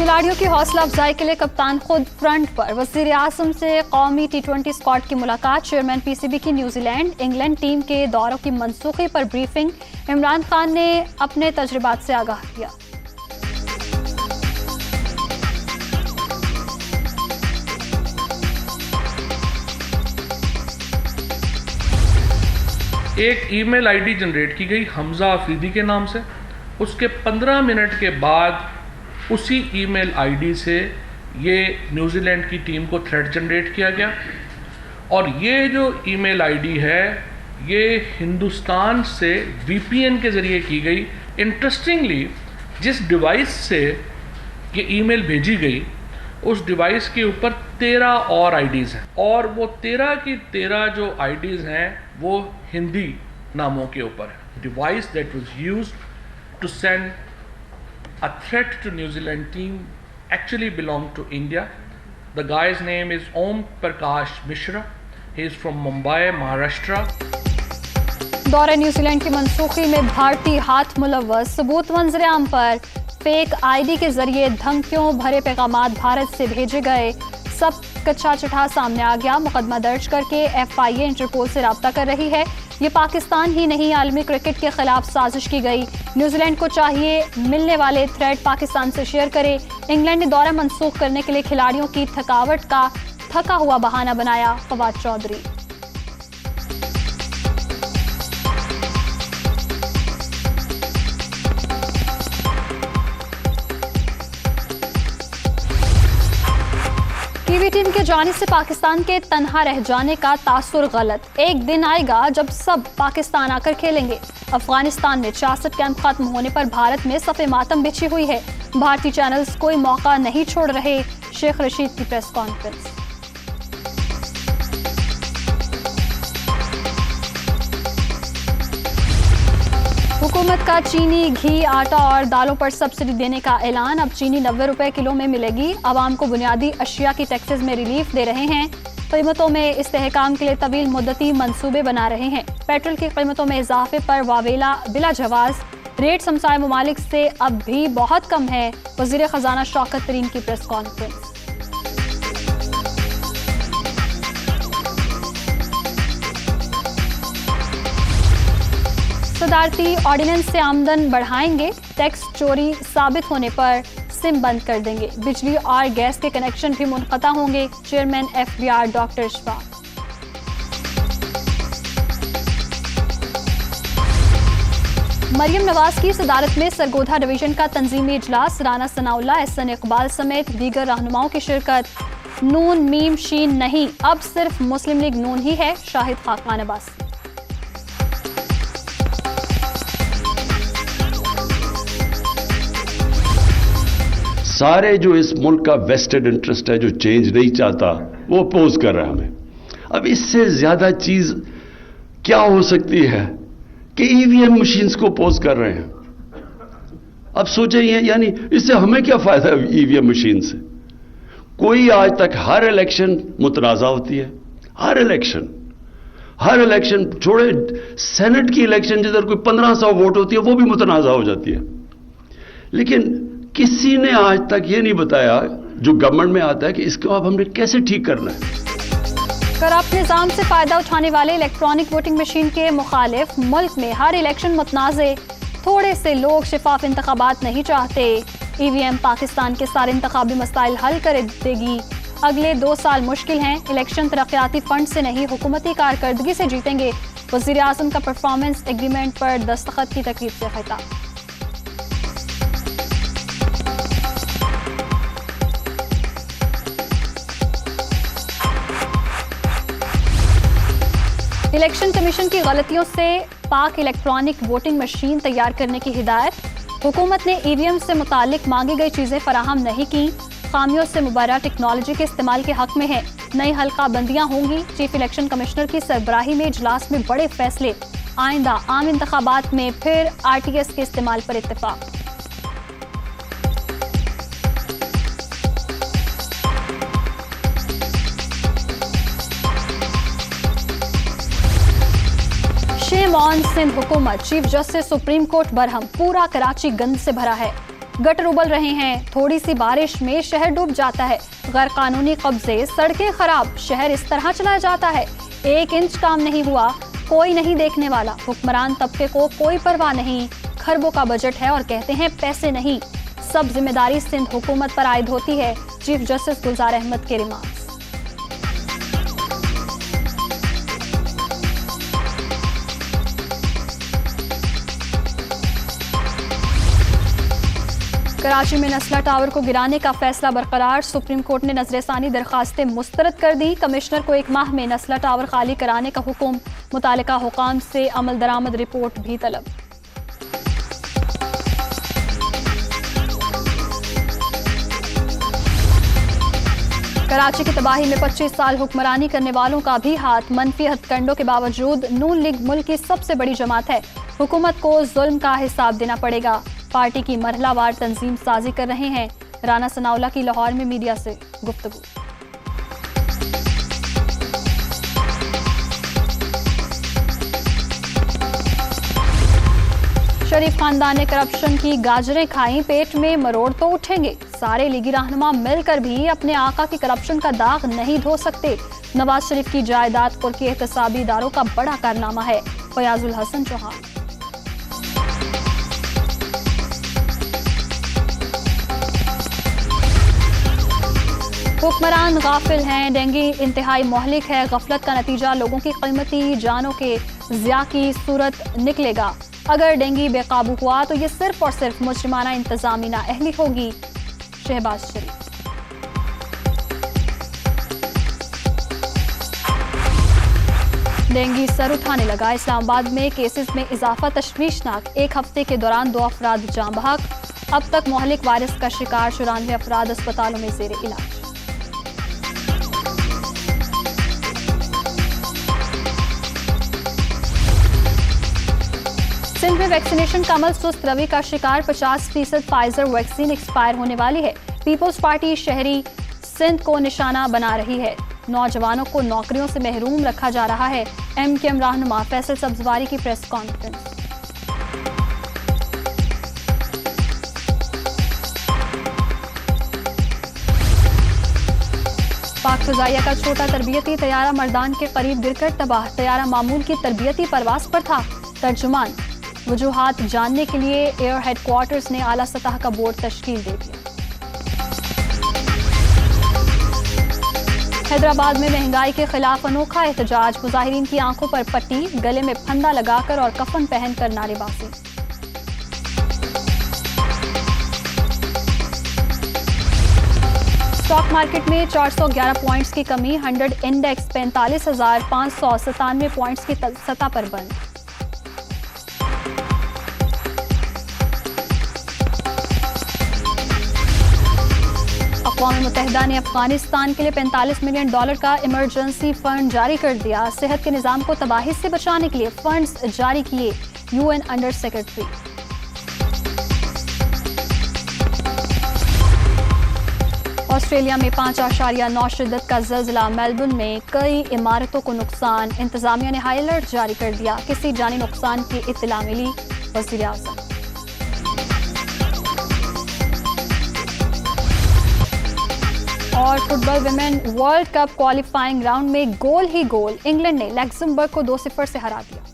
खिलाड़ियों की हौसला अफजाई के लिए कप्तान खुद फ्रंट पर। वजीर आजम से कौमी T20 स्क्वाड की मुलाकात। चेयरमैन PCB की न्यूजीलैंड इंग्लैंड टीम के दौरों की मनसूखी पर ब्रीफिंग। इमरान खान ने अपने तजुर्बात से आगाह किया। एक ईमेल आईडी जनरेट की गई हमजा अफरीदी के नाम से। उसके 15 मिनट के बाद उसी ईमेल आईडी से ये न्यूजीलैंड की टीम को थ्रेट जनरेट किया गया। और ये जो ईमेल आईडी है ये हिंदुस्तान से VPN के ज़रिए की गई। इंटरेस्टिंगली जिस डिवाइस से ये ईमेल भेजी गई उस डिवाइस के ऊपर 13 और आईडीज़ हैं, और वो 13 की 13 जो आईडीज़ हैं वो हिंदी नामों के ऊपर है। Device that was used to send a threat to New Zealand team actually belonged to India. The guy's name is Om Prakash Mishra. He is from Mumbai, Maharashtra. दौरे न्यूजीलैंड की मनसूखी में भारतीय हाथ मुलव्वस। सबूत मंजर-ए-आम पर फेक आईडी के जरिए धमकियों भरे पैगामात भारत से भेजे गए। सब कच्चा चिट्ठा सामने आ गया। मुकदमा दर्ज करके FIA इंटरपोल से राब्ता कर रही है। ये पाकिस्तान ही नहीं आलमी क्रिकेट के खिलाफ साजिश की गई। न्यूजीलैंड को चाहिए मिलने वाले थ्रेट पाकिस्तान से शेयर करे। इंग्लैंड ने दौरा मनसूख करने के लिए खिलाड़ियों की थकावट का थका हुआ बहाना बनाया। फवाद चौधरी। टीवी टीम के जाने से पाकिस्तान के तन्हा रह जाने का तासुर गलत। एक दिन आएगा जब सब पाकिस्तान आकर खेलेंगे। अफगानिस्तान में 66 कैंप खत्म होने पर भारत में सफ़े मातम बिछी हुई है। भारतीय चैनल्स कोई मौका नहीं छोड़ रहे। शेख रशीद की प्रेस कॉन्फ्रेंस। हुकूमत का चीनी, घी, आटा और दालों पर सब्सिडी देने का ऐलान। अब चीनी 90 रुपए किलो में मिलेगी। आवाम को बुनियादी अशिया की टैक्सेस में रिलीफ दे रहे हैं। कीमतों में इस्तेहकाम के लिए तवील मुद्दती मंसूबे बना रहे हैं। पेट्रोल की कीमतों में इजाफे पर वावेला बिला जवाज। रेट हमसाय ममालिक से अब भी बहुत कम है। वजीर खजाना शौकत तरीन की प्रेस कॉन्फ्रेंस। सदारती ऑर्डिनेंस से आमदन बढ़ाएंगे। टैक्स चोरी साबित होने पर सिम बंद कर देंगे। बिजली और गैस के कनेक्शन भी मुनक़ता होंगे। Chairman FBR doctor Shafaq. Maryam Nawaz की सदारत में सरगोधा डिवीजन का तंजीमी इजलास। राना सनाउल्लाह, एहसन इकबाल समेत दीगर रहनुमाओं की शिरकत। नून मीम शीन नहीं, अब सिर्फ मुस्लिम लीग नून ही है। शाहिद खाकान अब्बासी। सारे जो इस मुल्क का वेस्टेड इंटरेस्ट है जो चेंज नहीं चाहता वो अपोज कर रहा है हमें। अब इससे ज्यादा चीज क्या हो सकती है कि EVM मशीन्स को अपोज कर रहे हैं। अब सोचे यानी इससे हमें क्या फायदा है EVM मशीन से। कोई आज तक हर इलेक्शन मुतनाज़ा होती है। हर इलेक्शन छोड़े सेनेट की इलेक्शन जिधर कोई 1500 वोट होती है वो भी मुतनाज़ा हो जाती है। लेकिन किसी ने आज तक ये नहीं बताया जो गवर्नमेंट में आता है कि इसको अब हमने कैसे ठीक करना है। करप्ट निजाम से फायदा उठाने वाले इलेक्ट्रॉनिक वोटिंग मशीन के मुखालिफ। मुल्क में हर इलेक्शन मुतनाज़े। थोड़े से लोग शिफाफ इंतखाबात नहीं चाहते। EVM पाकिस्तान के सारे इंतखाबी मसाइल हल कर देगी। अगले 2 साल मुश्किल हैं। इलेक्शन तरक्याती फंड से नहीं हुकूमती कारकर्दगी से जीतेंगे। वज़ीर आज़म का परफॉर्मेंस एग्रीमेंट पर दस्तखत की तकरीब से खिताब। इलेक्शन कमीशन की गलतियों से पाक इलेक्ट्रॉनिक वोटिंग मशीन तैयार करने की हिदायत। हुकूमत ने EVM से मुतालिक मांगी गई चीजें फराहम नहीं की। खामियों से मुबर्रा टेक्नोलॉजी के इस्तेमाल के हक में है। नई हल्का बंदियां होंगी। चीफ इलेक्शन कमिश्नर की सरबराही में इजलास में बड़े फैसले। आइंदा आम इंतखाबात में फिर RTS के इस्तेमाल पर इत्तेफाक। शेम ऑन सिंध हुकूमत। Chief justice supreme court Barham. पूरा कराची गंद से भरा है। गटर उबल रहे हैं, थोड़ी सी बारिश में शहर डूब जाता है। गैर कानूनी कब्जे, सड़कें खराब, शहर इस तरह चला जाता है। 1 इंच काम नहीं हुआ, कोई नहीं देखने वाला। हुक्मरान तबके को कोई परवाह नहीं। खरबों का बजट है और कहते हैं पैसे नहीं। सब जिम्मेदारी सिंध हुकूमत पर आयद होती है। चीफ जस्टिस गुलजार अहमद के रिमार्क्स। कराची में नस्ला टावर को गिराने का फैसला बरकरार। सुप्रीम कोर्ट ने नजरसानी दरखास्तें मुस्तरद कर दी। कमिश्नर को 1 माह में नस्ला टावर खाली कराने का हुक्म। मुतालिका हुकाम से अमल दरामद रिपोर्ट भी तलब। कराची की तबाही में 25 साल हुक्मरानी करने वालों का भी हाथ। मनफी हथकंडों के बावजूद नून लीग मुल्क की सबसे बड़ी जमात है। हुकूमत को जुल्म का हिसाब देना पड़ेगा। पार्टी की मरहलावार तंजीम साजी कर रहे हैं। राना सनाउल्लाह की लाहौर में मीडिया से गुफ्तगू। शरीफ खानदान ने करप्शन की गाजरें खाई, पेट में मरोड़ तो उठेंगे। सारे लीगी रहनुमा मिलकर भी अपने आका की करप्शन का दाग नहीं धो सकते। नवाज शरीफ की जायदाद पुर के एहतसाबी इदारों का बड़ा कारनामा है। फयाजुल हसन चौहान। हुक्मरान गाफिल हैं, डेंगू इंतहाई मोहलिक है। गफलत का नतीजा लोगों की कीमती जानों के ज़िया की सूरत निकलेगा। अगर डेंगू बेकाबू हुआ तो ये सिर्फ और सिर्फ मुजरिमाना इंतजामी नाअहली होगी। शहबाज शरीफ। डेंगू सर उठाने लगा। इस्लामाबाद में केसेस में इजाफा तशवीशनाक। 1 हफ्ते के दौरान 2 अफराद जाँ बहक। अब तक मोहलिक वायरस का शिकार 94 अफराद अस्पतालों में जेर इलाज। सिंध में वैक्सीनेशन का अमल सुस्त रवि का शिकार। 50% फाइजर वैक्सीन एक्सपायर होने वाली है। पीपल्स पार्टी शहरी सिंध को निशाना बना रही है। नौजवानों को नौकरियों से महरूम रखा जा रहा है। MKM रहनुमा फैसल सब्जवारी की प्रेस कॉन्फ्रेंस। पाक फिजाइया का छोटा तरबियती तैयारा मर्दान के करीब गिरकर तबाह। तैयारा मामूल की तरबियती परवाज पर था। तर्जुमान वजूहात जानने के लिए एयर हेडक्वार्टर्स ने आला सतह का बोर्ड तश्कील दे दिया। हैदराबाद में महंगाई के खिलाफ अनोखा एहतजाज। मुजाहिरीन की आंखों पर पट्टी, गले में फंदा लगाकर और कफन पहनकर नारेबाजी। स्टॉक मार्केट में 411 पॉइंट्स की कमी। 100 इंडेक्स 45,597 पॉइंट्स की सतह पर बंद। अक़वाम मुत्तहिदा ने अफगानिस्तान के लिए $45 मिलियन का इमरजेंसी फंड जारी कर दिया। सेहत के निज़ाम को तबाही से बचाने के लिए फंड्स जारी किए। UN under secretary. ऑस्ट्रेलिया में 5.9 शिद्दत का ज़लज़ला। मेलबर्न में कई इमारतों को नुकसान। इंतजामिया ने हाई अलर्ट जारी कर दिया। किसी जानी नुकसान की इत्तला मिली। वज़ीर आज़म। और football women world cup qualifying round में गोल ही गोल। इंग्लैंड ने लग्जमबर्ग को 2-0 से हरा दिया।